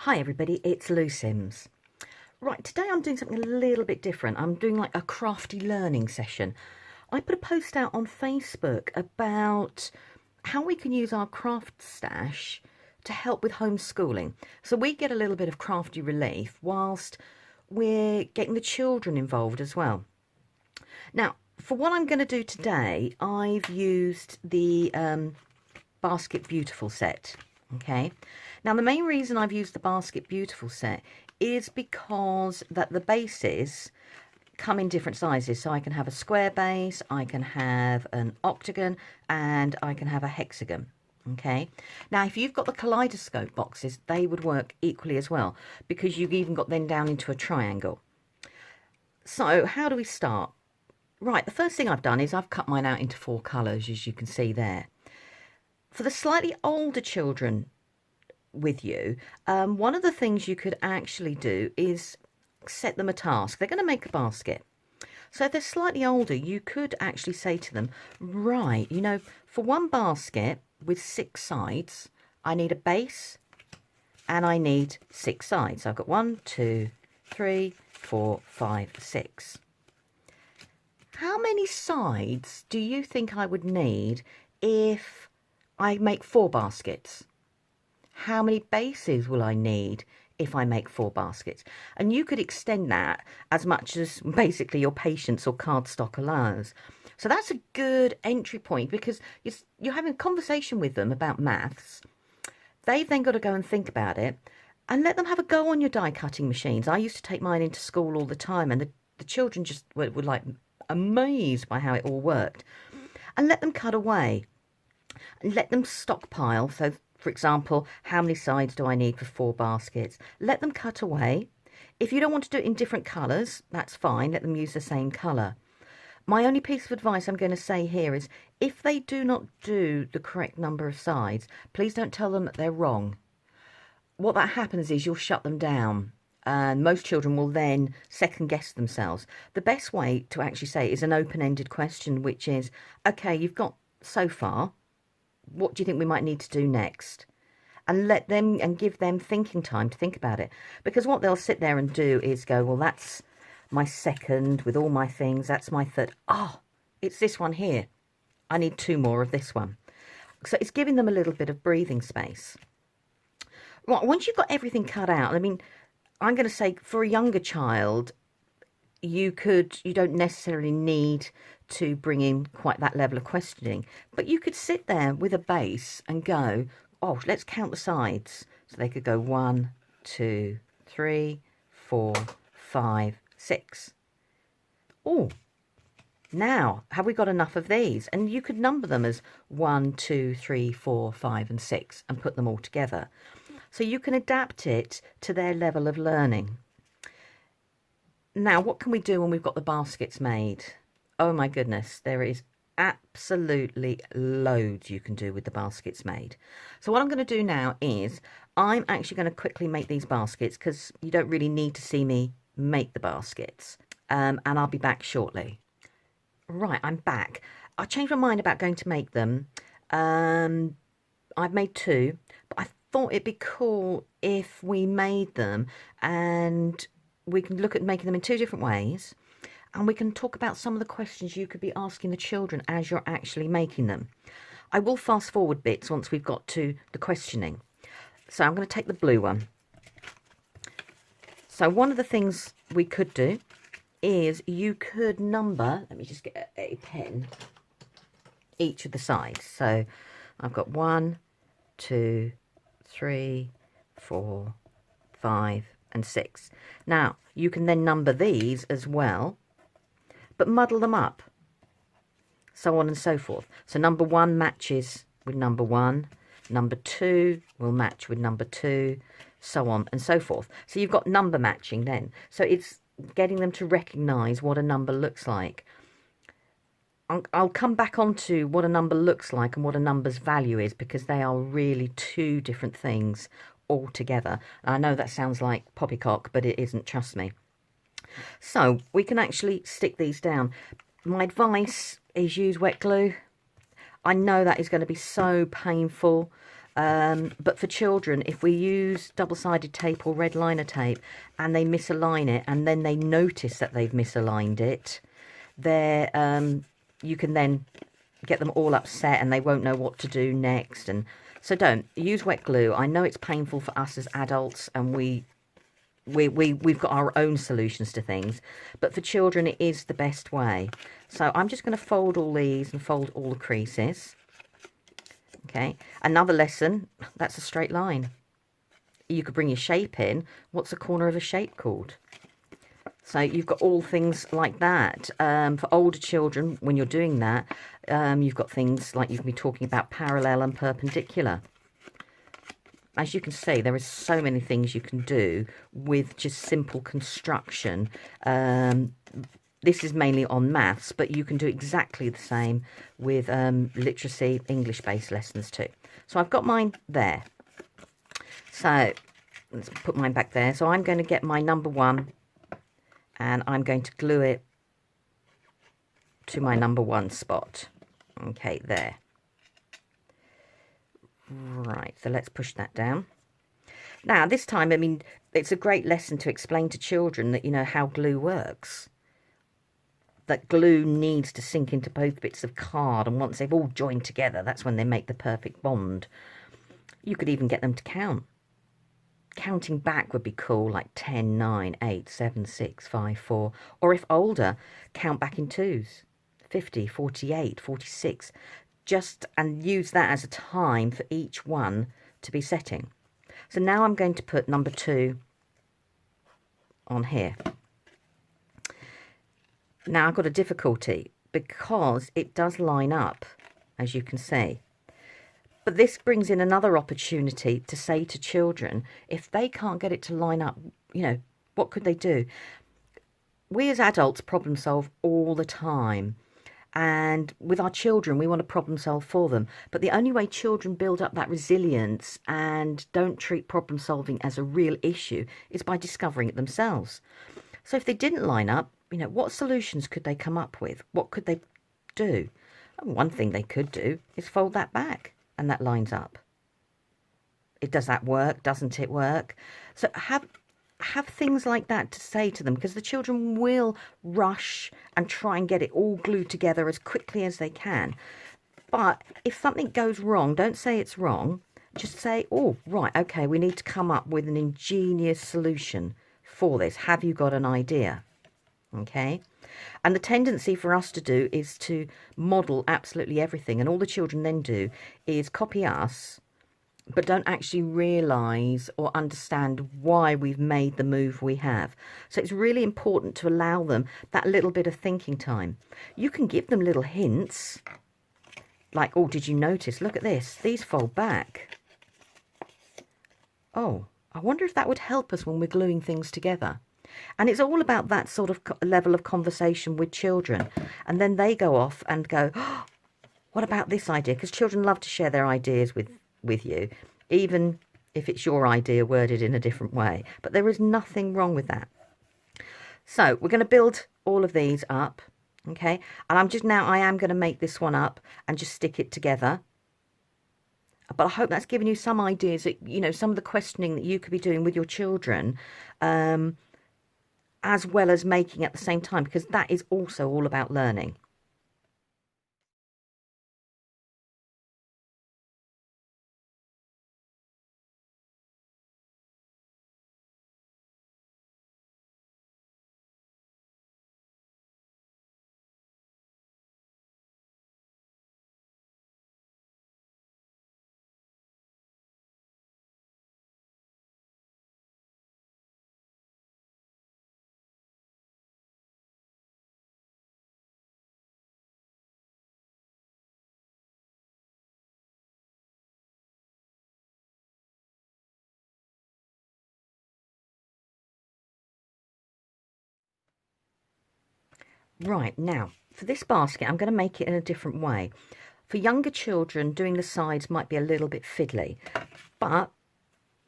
Hi everybody, it's Lou Sims. Right, today I'm doing something a little bit different. I'm doing like a crafty learning session. I put a post out on Facebook about how we can use our craft stash to help with homeschooling. So we get a little bit of crafty relief whilst we're getting the children involved as well. Now, for what I'm going to do today, I've used the Basket Beautiful set. Okay, now the main reason I've used the Basket Beautiful set is because that the bases come in different sizes. So I can have a square base, I can have an octagon, and I can have a hexagon. Okay, now if you've got the kaleidoscope boxes, they would work equally as well, because you've even got them down into a triangle. So how do we start? Right, the first thing I've done is I've cut mine out into 4 colours, as you can see there. For the slightly older children with you, one of the things you could actually do is set them a task. They're going to make a basket. So if they're slightly older, you could actually say to them, right, you know, for one basket with 6 sides, I need a base and I need 6 sides. So I've got 1, 2, 3, 4, 5, 6. How many sides do you think I would need if I make 4 baskets? How many bases will I need if I make 4 baskets? And you could extend that as much as basically your patience or cardstock allows. So that's a good entry point, because you're having a conversation with them about maths. They've then got to go and think about it, and let them have a go on your die cutting machines. I used to take mine into school all the time, and the children just were like amazed by how it all worked. And let them cut away and let them stockpile. So for example, how many sides do I need for 4 baskets? Let them cut away. If you don't want to do it in different colours, that's fine. Let them use the same colour. My only piece of advice I'm going to say here is, if they do not do the correct number of sides, please don't tell them that they're wrong. What that happens is you'll shut them down, and most children will then second guess themselves. The best way to actually say it is an open-ended question, which is, okay, you've got so far, what do you think we might need to do next? And let them, and give them thinking time to think about it. Because what they'll sit there and do is go, well, that's my second with all my things. That's my third. Oh, it's this one here. I need 2 more of this one. So it's giving them a little bit of breathing space. Right, once you've got everything cut out, I mean, I'm going to say for a younger child, you don't necessarily need to bring in quite that level of questioning, but you could sit there with a base and go, oh, let's count the sides. So they could go 1, 2, 3, 4, 5, 6. Oh, now have we got enough of these? And you could number them as 1, 2, 3, 4, 5, and 6 and put them all together. So you can adapt it to their level of learning. Now, what can we do when we've got the baskets made? Oh my goodness, there is absolutely loads you can do with the baskets made. So what I'm going to do now is, I'm actually going to quickly make these baskets, because you don't really need to see me make the baskets. And I'll be back shortly. Right, I'm back. I changed my mind about going to make them. I've made 2, but I thought it'd be cool if we made them, and we can look at making them in 2 different ways, and we can talk about some of the questions you could be asking the children as you're actually making them. I will fast forward bits once we've got to the questioning. So I'm going to take the blue one. So one of the things we could do is you could number, let me just get a pen, each of the sides. So I've got 1, 2, 3, 4, 5, and 6. Now, you can then number these as well, but muddle them up, so on and so forth. So number 1 matches with number 1, number 2 will match with number 2, so on and so forth. So you've got number matching then. So it's getting them to recognise what a number looks like. I'll come back onto what a number looks like and what a number's value is, because they are really 2 different things altogether. I know that sounds like poppycock, but it isn't, trust me. So we can actually stick these down. My advice is use wet glue. I know that is going to be so painful, But for children, if we use double-sided tape or red liner tape and they misalign it and then they notice that they've misaligned it, you can then get them all upset and they won't know what to do next. And so don't use wet glue. I know it's painful for us as adults, and we've got our own solutions to things, but for children it is the best way. So I'm just going to fold all these and fold all the creases. Okay, another lesson, that's a straight line. You could bring your shape in. What's a corner of a shape called? So you've got all things like that. For older children, when you're doing that, you've got things like you can be talking about parallel and perpendicular. As you can see, there is so many things you can do with just simple construction. This is mainly on maths, but you can do exactly the same with literacy, English-based lessons too. So I've got mine there. So let's put mine back there. So I'm going to get my number 1 and I'm going to glue it to my number 1 spot. Okay, there. Right, so let's push that down. Now, this time, I mean, it's a great lesson to explain to children that, you know, how glue works. That glue needs to sink into both bits of card, and once they've all joined together, that's when they make the perfect bond. You could even get them to count. Counting back would be cool, like 10, 9, 8, 7, 6, 5, 4. Or if older, count back in 2s. 50, 48, 46. And use that as a time for each one to be setting. So now I'm going to put number 2 on here. Now I've got a difficulty because it does line up, as you can see. But this brings in another opportunity to say to children, if they can't get it to line up, you know, what could they do? We as adults problem solve all the time. And with our children, we want to problem solve for them. But the only way children build up that resilience and don't treat problem solving as a real issue is by discovering it themselves. So if they didn't line up, you know, what solutions could they come up with? What could they do? And one thing they could do is fold that back, and that lines up. Does that work? Doesn't it work? So have things like that to say to them, because the children will rush and try and get it all glued together as quickly as they can. But if something goes wrong, don't say it's wrong. Just say, oh, right, okay, we need to come up with an ingenious solution for this. Have you got an idea? Okay, and the tendency for us to do is to model absolutely everything, and all the children then do is copy us, but don't actually realise or understand why we've made the move we have. So it's really important to allow them that little bit of thinking time. You can give them little hints, like, oh, did you notice? Look at this. These fold back. Oh, I wonder if that would help us when we're gluing things together. And it's all about that sort of level of conversation with children. And then they go off and go, oh, what about this idea? Because children love to share their ideas with you, even if it's your idea worded in a different way. But there is nothing wrong with that. So we're going to build all of these up, okay? And I am going to make this one up and just stick it together. But I hope that's given you some ideas that, you know, some of the questioning that you could be doing with your children, as well as making at the same time, because that is also all about learning. Right, now, for this basket, I'm going to make it in a different way. For younger children, doing the sides might be a little bit fiddly. But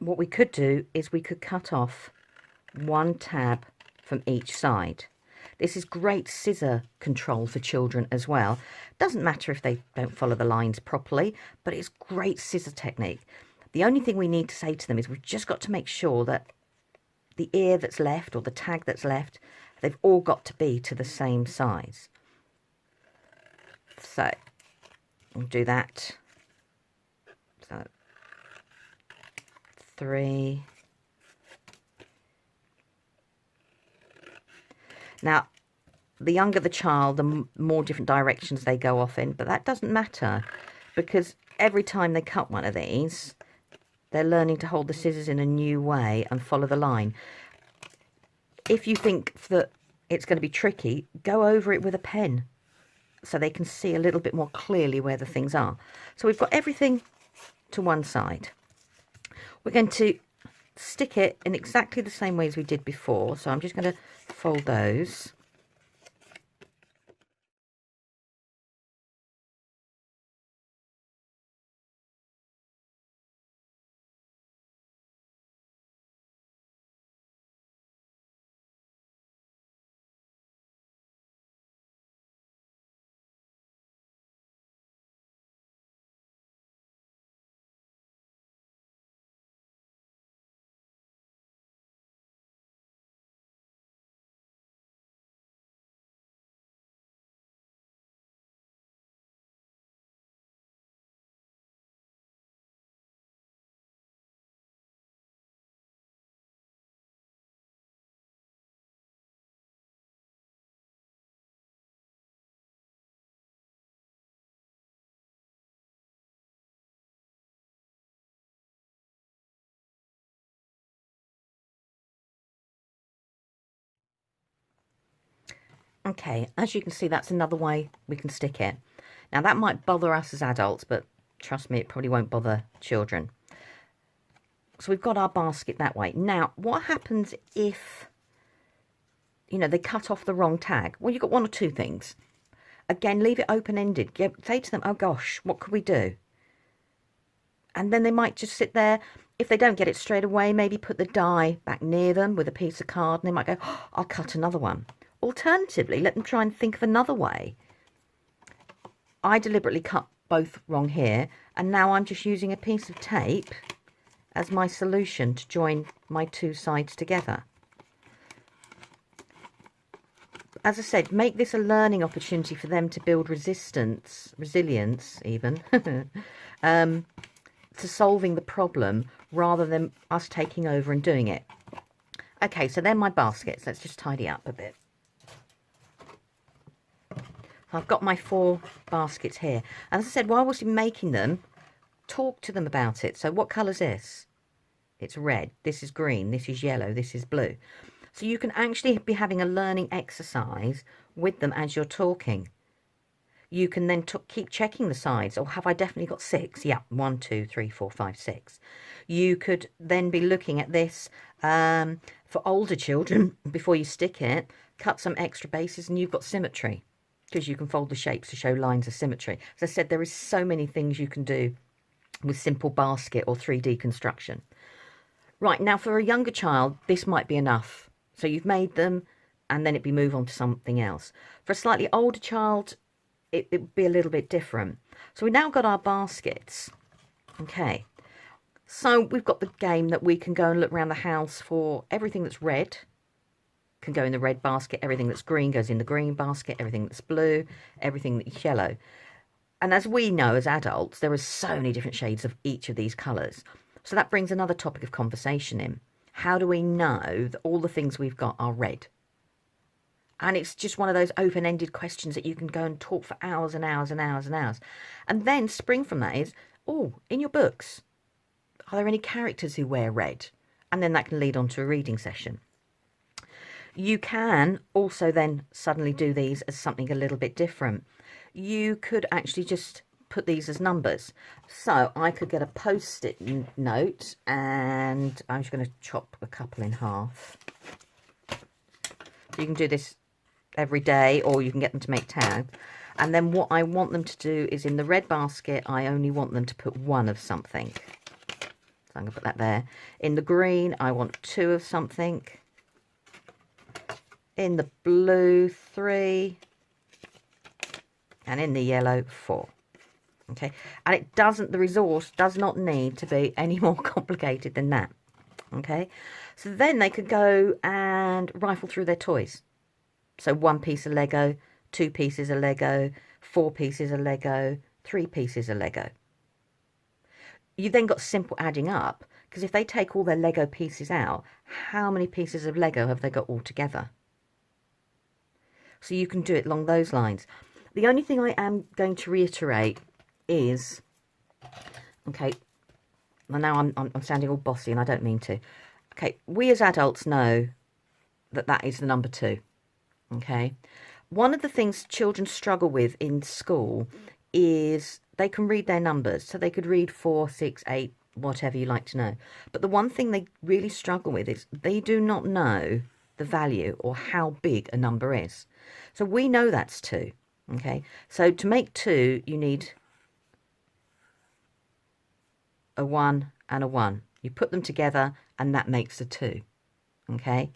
what we could do is we could cut off one tab from each side. This is great scissor control for children as well. Doesn't matter if they don't follow the lines properly, but it's great scissor technique. The only thing we need to say to them is we've just got to make sure that the ear that's left or the tag that's left, they've all got to be to the same size. So we'll do that. So 3. Now, the younger the child, the more different directions they go off in, but that doesn't matter because every time they cut one of these, they're learning to hold the scissors in a new way and follow the line. If you think that it's going to be tricky, go over it with a pen so they can see a little bit more clearly where the things are. So we've got everything to one side. We're going to stick it in exactly the same way as we did before. So I'm just going to fold those. Okay, as you can see, that's another way we can stick it. Now, that might bother us as adults, but trust me, it probably won't bother children. So we've got our basket that way. Now, what happens if, you know, they cut off the wrong tag? Well, you've got one or two things. Again, leave it open-ended. Say to them, oh gosh, what could we do? And then they might just sit there. If they don't get it straight away, maybe put the die back near them with a piece of card, and they might go, oh, I'll cut another one. Alternatively, let them try and think of another way. I deliberately cut both wrong here, and now I'm just using a piece of tape as my solution to join my two sides together. As I said, make this a learning opportunity for them to build resilience even, to solving the problem rather than us taking over and doing it. Okay, so they're my baskets. Let's just tidy up a bit. I've got my 4 baskets here. And as I said, while I was making them, talk to them about it. So what colour's this? It's red. This is green. This is yellow. This is blue. So you can actually be having a learning exercise with them as you're talking. You can then keep checking the sides. Or have I definitely got 6? Yeah, 1, 2, 3, 4, 5, 6. You could then be looking at this for older children. Before you stick it, cut some extra bases and you've got symmetry, because you can fold the shapes to show lines of symmetry. As I said, there is so many things you can do with simple basket or 3D construction. Right, now for a younger child, this might be enough. So you've made them, and then it'd be move on to something else. For a slightly older child, it would be a little bit different. So we've now got our baskets. Okay, so we've got the game that we can go and look around the house for everything that's red. Can go in the red basket. Everything that's green goes in the green basket. Everything that's blue, everything that's yellow. And as we know as adults, there are so many different shades of each of these colours. So that brings another topic of conversation in. How do we know that all the things we've got are red? And it's just one of those open-ended questions that you can go and talk for hours and hours and hours and hours. And then spring from that is, oh, in your books, are there any characters who wear red? And then that can lead on to a reading session. You can also then suddenly do these as something a little bit different. You could actually just put these as numbers. So I could get a post-it note, and I'm just going to chop a couple in half. You can do this every day, or you can get them to make tags. And then what I want them to do is, in the red basket, I only want them to put 1 of something. So I'm going to put that there. In the green, I want 2 of something. in the blue 3, and in the yellow 4. Okay, and it doesn't, the resource does not need to be any more complicated than that. Okay, so then they could go and rifle through their toys. So 1 piece of Lego, 2 pieces of Lego, 4 pieces of Lego, 3 pieces of Lego. You then got simple adding up, because if they take all their Lego pieces out, how many pieces of Lego have they got all together? So you can do it along those lines. The only thing I am going to reiterate is, okay, well now I'm sounding all bossy and I don't mean to. Okay, we as adults know that that is the number 2. Okay, one of the things children struggle with in school is they can read their numbers. So they could read 4, 6, 8, whatever you like to know. But the one thing they really struggle with is they do not know the value or how big a number is. So we know that's 2. Okay, so to make 2, you need a 1 and a 1. You put them together and that makes a 2. Okay,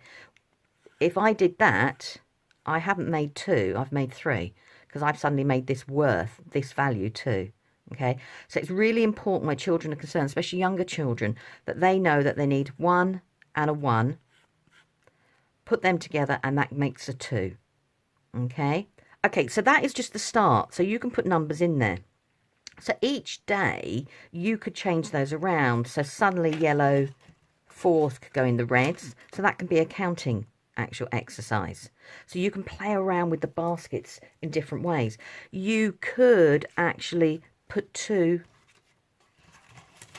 if I did that, I haven't made 2, I've made 3, because I've suddenly made this worth, this value 2. Okay, so it's really important where children are concerned, especially younger children, that they know that they need 1 and a 1, put them together and that makes a 2. Okay, so that is just the start. So you can put numbers in there. So each day you could change those around. So suddenly yellow 4s could go in the reds. So that can be a counting actual exercise. So you can play around with the baskets in different ways. You could actually put 2.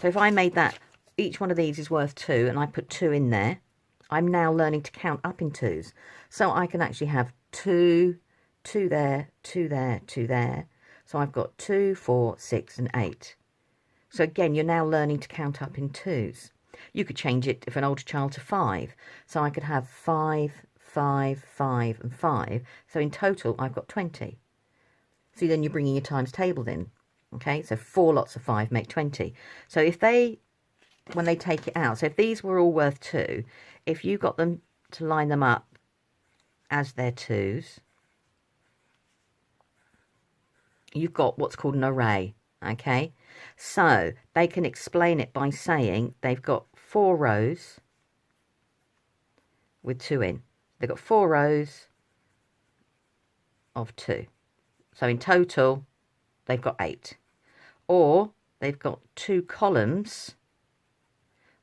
So if I made that, each one of these is worth 2 and I put 2 in there, I'm now learning to count up in 2s. So I can actually have 2, 2 there, 2 there, 2 there. So I've got 2, 4, 6 and 8. So again, you're now learning to count up in 2s. You could change it, if an older child, to 5. So I could have 5, 5, 5 and 5. So in total, I've got 20. So then you're bringing your times tables in. Okay, so 4 lots of 5 make 20. So if they, when they take it out, so if these were all worth 2, if you got them to line them up as their 2s, you've got what's called an array. Okay, so they can explain it by saying they've got 4 rows with 2 in. They've got 4 rows of 2. So in total, they've got 8. Or they've got 2 columns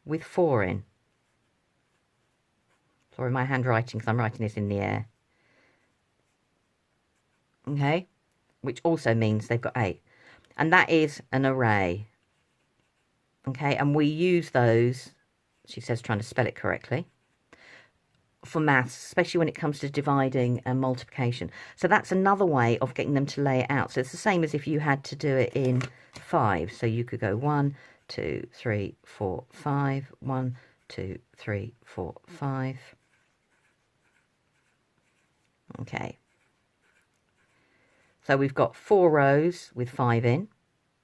with 4 in. Sorry, my handwriting, because I'm writing this in the air. Okay, which also means they've got 8. And that is an array. Okay, and we use those, she says, trying to spell it correctly, for maths, especially when it comes to dividing and multiplication. So that's another way of getting them to lay it out. So it's the same as if you had to do it in 5. So you could go 1, 2, 3, 4, 5, 1, 2, 3, 4, 5. Okay. So we've got 4 rows with 5 in,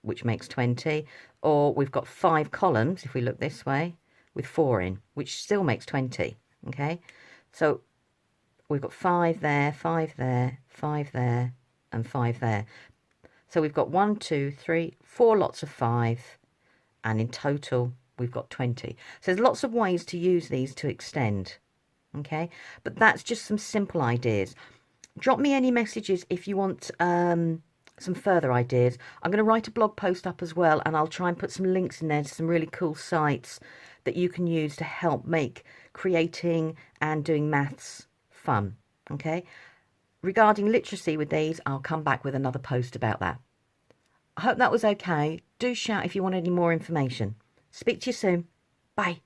which makes 20. Or we've got 5 columns, if we look this way, with 4 in, which still makes 20. Okay, so we've got 5 there, 5 there, 5 there, and 5 there. So we've got 1, 2, 3, 4 lots of 5, and in total we've got 20. So there's lots of ways to use these to extend. Okay, but that's just some simple ideas. Drop me any messages if you want some further ideas. I'm going to write a blog post up as well, and I'll try and put some links in there to some really cool sites that you can use to help make creating and doing maths fun. Okay, regarding literacy with these, I'll come back with another post about that. I hope that was okay. Do shout if you want any more information. Speak to you soon. Bye.